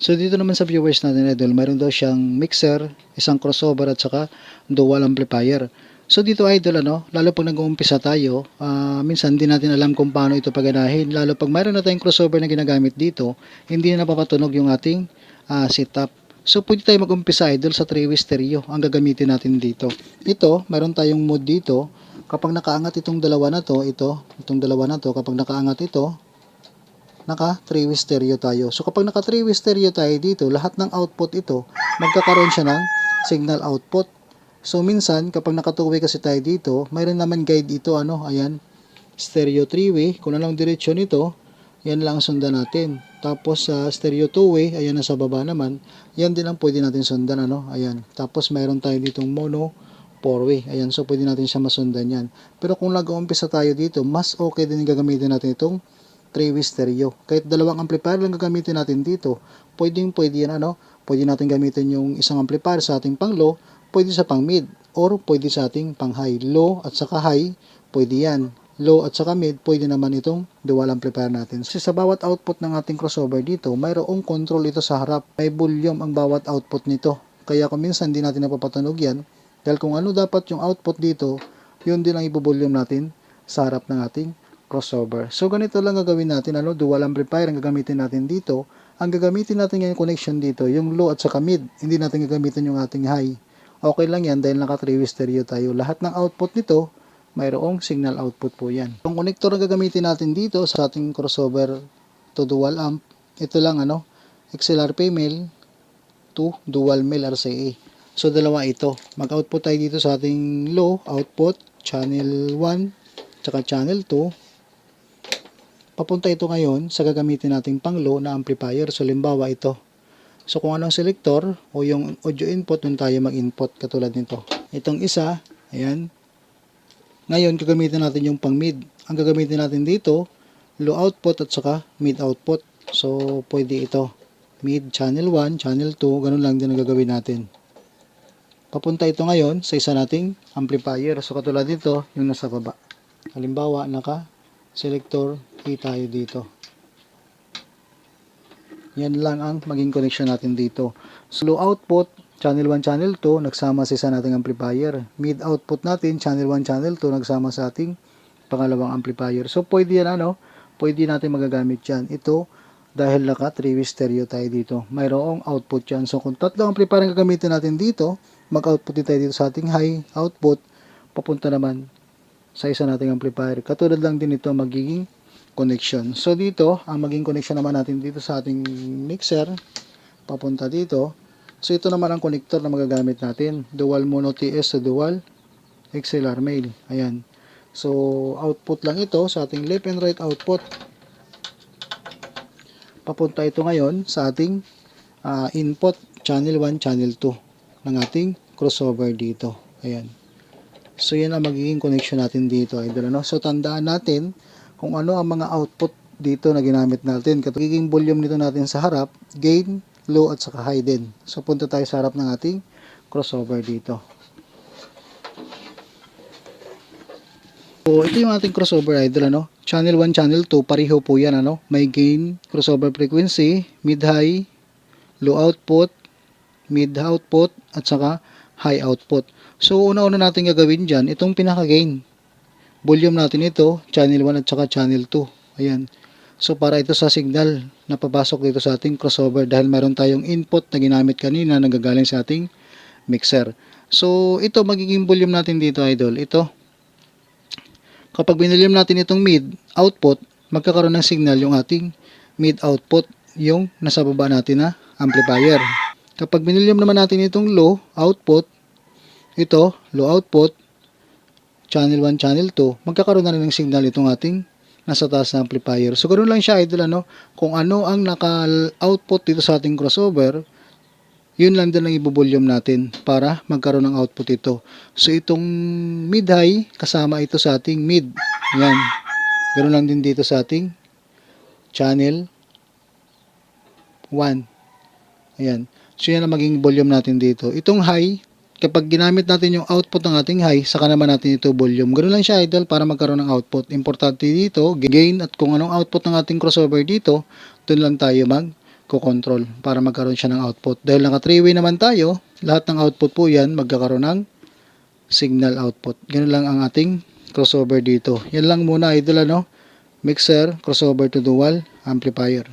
So dito naman sa viewers natin idol, mayroon daw siyang mixer, isang crossover at saka dual amplifier. So dito idol lalo pag nag-uumpisa tayo, minsan hindi natin alam kung paano ito paganahin. Lalo pag mayroon na tayong crossover na ginagamit dito, hindi na napapatunog yung ating setup. So pwede tayo mag-umpisa idol sa 3-way stereo ang gagamitin natin dito. Ito, mayroon tayong mode dito. Kapag nakaangat itong dalawa na to, itong dalawa na to, kapag nakaangat ito, naka 3-way stereo tayo. So kapag naka 3-way stereo tayo dito, lahat ng output ito, magkakaroon siya ng signal output. So minsan, kapag naka 2-way kasi tayo dito, mayroon naman guide dito, ayan, stereo 3-way, kung anong diretsyon nito, yan lang sundan natin. Tapos sa stereo 2-way, ayan nasa baba naman, yan din ang pwede natin sundan, ayan. Tapos mayroon tayo ditong mono 4-way, ayan, so pwede natin siya masundan yan. Pero kung nag-uumpisa tayo dito, mas okay din gagamitin natin itong 3-way stereo. Kahit dalawang amplifier lang gagamitin natin dito, pwede yan, pwede natin gamitin yung isang amplifier sa ating pang low, pwede sa pang mid, or pwede sa ating pang high. Low at saka high, pwede yan. Low at saka mid, pwede naman itong dual amplifier natin. Kasi sa bawat output ng ating crossover dito, mayroong control ito sa harap. May volume ang bawat output nito. Kaya kung minsan hindi natin napapatunog yan, dahil kung ano dapat yung output dito, yun din ang ibo-volume natin sa harap ng ating crossover. So ganito lang gagawin natin, dual amplifier ang gagamitin natin dito. Ang gagamitin natin ngayon connection dito, yung low at saka mid. Hindi natin gagamitin yung ating high. Okay lang yan dahil naka 3-way stereo tayo. Lahat ng output nito, mayroong signal output po yan. Yung connector na gagamitin natin dito sa ating crossover to dual amp, ito lang XLR male to dual male RCA. So dalawa ito. Mag-output tayo dito sa ating low output, channel 1, tsaka channel 2. Papunta ito ngayon sa gagamitin nating pang low na amplifier. So limbawa ito. So kung anong selector o yung audio input, dun tayo mag-input katulad nito. Itong isa, ayan. Ngayon gagamitin natin yung pang mid. Ang gagamitin natin dito, low output at saka mid output. So pwede ito. Mid channel 1, channel 2, ganun lang din ang gagawin natin. Papunta ito ngayon sa isa nating amplifier. So katulad nito, yung nasa baba. Halimbawa, naka selector A tayo dito. Yan lang ang maging connection natin dito. So low output, channel 1, channel 2, nagsama sa isa nating amplifier. Mid output natin, channel 1, channel 2, nagsama sa ating pangalawang amplifier. So pwede yan pwede natin magagamit yan. Ito, dahil naka 3-way stereo tayo dito. Mayroong output yan. So kung tatlong amplifier ang gagamitin natin dito, mag-output din tayo dito sa ating high output, papunta naman sa isa nating amplifier. Katulad lang din ito magiging connection. So dito, ang maging connection naman natin dito sa ating mixer, papunta dito. So ito naman ang connector na magagamit natin. Dual mono TS to dual XLR male. Ayan. So output lang ito sa ating left and right output. Papunta ito ngayon sa ating input channel 1, channel 2 ng ating crossover dito. Ayan. So yan ang magiging connection natin dito, idol. So tandaan natin kung ano ang mga output dito na ginamit natin. Magiging volume nito natin sa harap, gain, low at saka high din. So punta tayo sa harap ng ating crossover dito. So ito yung ating crossover, idol. Channel 1, channel 2, pareho po yan. May gain, crossover frequency, mid-high, low output, mid output at saka high output. So una-una natin gagawin dyan, itong pinaka-gain. Volume natin ito, channel 1 at saka channel 2. Ayan. So para ito sa signal na papasok dito sa ating crossover dahil meron tayong input na ginamit kanina na gagaling sa ating mixer. So ito magiging volume natin dito, idol. Ito. Kapag binilium natin itong mid output, magkakaroon ng signal yung ating mid output, yung nasa baba natin na amplifier. Kapag binilium naman natin itong low output, ito, low output, channel 1, channel 2, magkakaroon na rin ng signal itong ating nasa taas na amplifier. So, ganoon lang siya, idol, kung ano ang naka-output dito sa ating crossover, yun lang din ang ibo-volume natin para magkaroon ng output ito. So, itong mid-high, kasama ito sa ating mid. Yan. Ganoon lang din dito sa ating channel 1. Ayan. So, yan ang maging volume natin dito. Itong high, kapag ginamit natin yung output ng ating high, saka naman natin ito volume. Ganoon lang siya, idol, para magkaroon ng output. Importante dito, gain at kung anong output ng ating crossover dito, doon lang tayo ko-control para magkaroon siya ng output. Dahil naka 3-way naman tayo, lahat ng output po yan magkakaroon ng signal output. Ganun lang ang ating crossover dito. Yan lang muna idol, mixer, crossover to dual, amplifier.